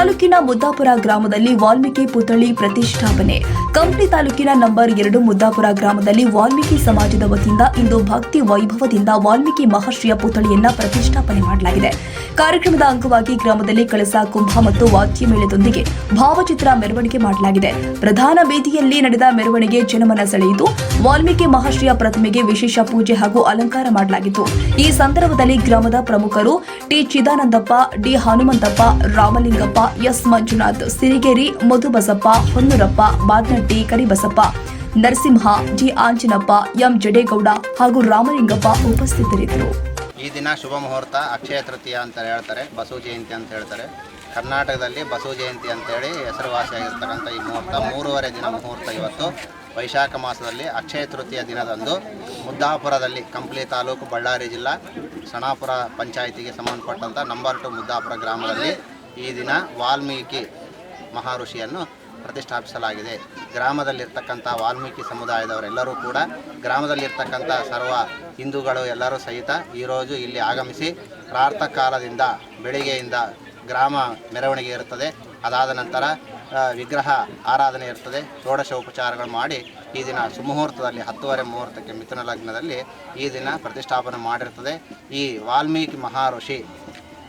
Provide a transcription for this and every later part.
ತಾಲೂಕಿನ ಮುದ್ದಾಪುರ ಗ್ರಾಮದಲ್ಲಿ ವಾಲ್ಮೀಕಿ ಪುತ್ಥಳಿ ಪ್ರತಿಷ್ಠಾಪನೆ. ಕಂಪ್ಲಿ ತಾಲೂಕಿನ ನಂಬರ್ 2 ಮುದ್ದಾಪುರ ಗ್ರಾಮದಲ್ಲಿ ವಾಲ್ಮೀಕಿ ಸಮಾಜದ ವತಿಯಿಂದ ಇಂದು ಭಕ್ತಿ ವೈಭವದಿಂದ ವಾಲ್ಮೀಕಿ ಮಹರ್ಷಿಯ ಪುತ್ಥಳಿಯನ್ನ ಪ್ರತಿಷ್ಠಾಪನೆ ಮಾಡಲಾಗಿದೆ. ಕಾರ್ಯಕ್ರಮದ ಅಂಗವಾಗಿ ಗ್ರಾಮದಲ್ಲಿ ಕಳಸ ಕುಂಭ ಮತ್ತು ವಾದ್ಯ ಮೇಳದೊಂದಿಗೆ ಭಾವಚಿತ್ರ ಮೆರವಣಿಗೆ ಮಾಡಲಾಗಿದೆ. ಪ್ರಧಾನ ಬೀದಿಯಲ್ಲಿ ನಡೆದ ಮೆರವಣಿಗೆ ಜನಮನ ಸೆಳೆಯಿತು. ವಾಲ್ಮೀಕಿ ಮಹರ್ಷಿಯ ಪ್ರತಿಮೆಗೆ ವಿಶೇಷ ಪೂಜೆ ಹಾಗೂ ಅಲಂಕಾರ ಮಾಡಲಾಗಿತ್ತು. ಈ ಸಂದರ್ಭದಲ್ಲಿ ಗ್ರಾಮದ ಪ್ರಮುಖರು T Chidanandappa, D Hanumanthappa, Ramalingappa, S Manjunath, Sirigeri, Madhubasappa, Honnurappa, Badnatti, Karibasappa, Narasimha, G Anjanappa, M Jadegowda ಹಾಗೂ ರಾಮಲಿಂಗಪ್ಪ ಉಪಸ್ಥಿತರಿದ್ದರು. ಈ ದಿನ ಶುಭ ಮುಹೂರ್ತ, ಅಕ್ಷಯ ತೃತೀಯ ಅಂತ ಹೇಳ್ತಾರೆ, ಬಸವ ಜಯಂತಿ ಅಂತ ಹೇಳ್ತಾರೆ. ಕರ್ನಾಟಕದಲ್ಲಿ ಬಸವ ಜಯಂತಿ ಅಂತೇಳಿ ಹೆಸರುವಾಸಿಯಾಗಿರ್ತಕ್ಕಂಥ ಈ ಮುಹೂರ್ತ 3.5 ದಿನ ಮುಹೂರ್ತ. ಇವತ್ತು ವೈಶಾಖ ಮಾಸದಲ್ಲಿ ಅಕ್ಷಯ ತೃತೀಯ ದಿನದಂದು ಮುದ್ದಾಪುರದಲ್ಲಿ ಕಂಪ್ಲಿ ತಾಲೂಕು, ಬಳ್ಳಾರಿ ಜಿಲ್ಲಾ, ಸಣಾಪುರ ಪಂಚಾಯಿತಿಗೆ ಸಂಬಂಧಪಟ್ಟಂಥ ನಂಬರ್ 2 ಮುದ್ದಾಪುರ ಗ್ರಾಮದಲ್ಲಿ ಈ ದಿನ ವಾಲ್ಮೀಕಿ ಮಹರ್ಷಿಯನ್ನು ಪ್ರತಿಷ್ಠಾಪಿಸಲಾಗಿದೆ. ಗ್ರಾಮದಲ್ಲಿರ್ತಕ್ಕಂಥ ವಾಲ್ಮೀಕಿ ಸಮುದಾಯದವರೆಲ್ಲರೂ ಕೂಡ, ಗ್ರಾಮದಲ್ಲಿರ್ತಕ್ಕಂಥ ಸರ್ವ ಹಿಂದೂಗಳು ಎಲ್ಲರೂ ಸಹಿತ ಈರೋಜು ಇಲ್ಲಿ ಆಗಮಿಸಿ ಪ್ರಾತಃ ಕಾಲದಿಂದ ಬೆಳಿಗ್ಗೆಯಿಂದ ಗ್ರಾಮ ಮೆರವಣಿಗೆ ಇರುತ್ತದೆ. ಅದಾದ ನಂತರ ವಿಗ್ರಹ ಆರಾಧನೆ ಇರ್ತದೆ. ಷೋಡಶೋಪಚಾರಗಳು ಮಾಡಿ ಈ ದಿನ ಸುಮುಹೂರ್ತದಲ್ಲಿ 10:30 ಮುಹೂರ್ತಕ್ಕೆ ಮಿಥುನ ಲಗ್ನದಲ್ಲಿ ಈ ದಿನ ಪ್ರತಿಷ್ಠಾಪನೆ ಮಾಡಿರ್ತದೆ. ಈ ವಾಲ್ಮೀಕಿ ಮಹರ್ಷಿ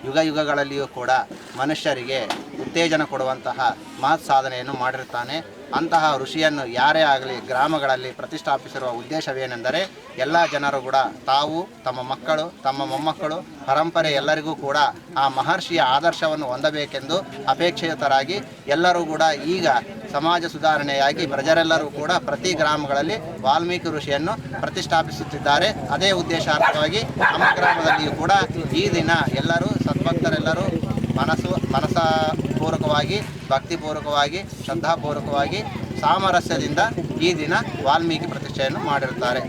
ಯುಗ ಯುಗಗಳಲ್ಲಿಯೂ ಕೂಡ ಮನುಷ್ಯರಿಗೆ ಉತ್ತೇಜನ ಕೊಡುವಂತಹ ಮಹತ್ ಸಾಧನೆಯನ್ನು ಮಾಡಿರುತ್ತಾನೆ. ಅಂತಹ ಋಷಿಯನ್ನು ಯಾರೇ ಆಗಲಿ ಗ್ರಾಮಗಳಲ್ಲಿ ಪ್ರತಿಷ್ಠಾಪಿಸಿರುವ ಉದ್ದೇಶವೇನೆಂದರೆ ಎಲ್ಲ ಜನರು ಕೂಡ ತಾವು, ತಮ್ಮ ಮಕ್ಕಳು, ತಮ್ಮ ಮೊಮ್ಮಕ್ಕಳು, ಪರಂಪರೆ ಎಲ್ಲರಿಗೂ ಕೂಡ ಆ ಮಹರ್ಷಿಯ ಆದರ್ಶವನ್ನು ಹೊಂದಬೇಕೆಂದು ಅಪೇಕ್ಷಿತರಾಗಿ ಎಲ್ಲರೂ ಕೂಡ ಈಗ ಸಮಾಜ ಸುಧಾರಣೆಯಾಗಿ ಪ್ರಜರೆಲ್ಲರೂ ಕೂಡ ಪ್ರತಿ ಗ್ರಾಮಗಳಲ್ಲಿ ವಾಲ್ಮೀಕಿ ಋಷಿಯನ್ನು ಪ್ರತಿಷ್ಠಾಪಿಸುತ್ತಿದ್ದಾರೆ. ಅದೇ ಉದ್ದೇಶಾರ್ಥವಾಗಿ ನಮ್ಮ ಗ್ರಾಮದಲ್ಲಿಯೂ ಕೂಡ ಈ ದಿನ ಎಲ್ಲರೂ ಸದ್ಭಕ್ತರೆಲ್ಲರೂ ಮನಸಪೂರ್ವಕವಾಗಿ, ಭಕ್ತಿಪೂರ್ವಕವಾಗಿ, ಶ್ರದ್ಧಾಪೂರ್ವಕವಾಗಿ, ಸಾಮರಸ್ಯದಿಂದ ಈ ದಿನ ವಾಲ್ಮೀಕಿ ಪ್ರತಿಷ್ಠೆಯನ್ನು ಮಾಡಿರುತ್ತಾರೆ.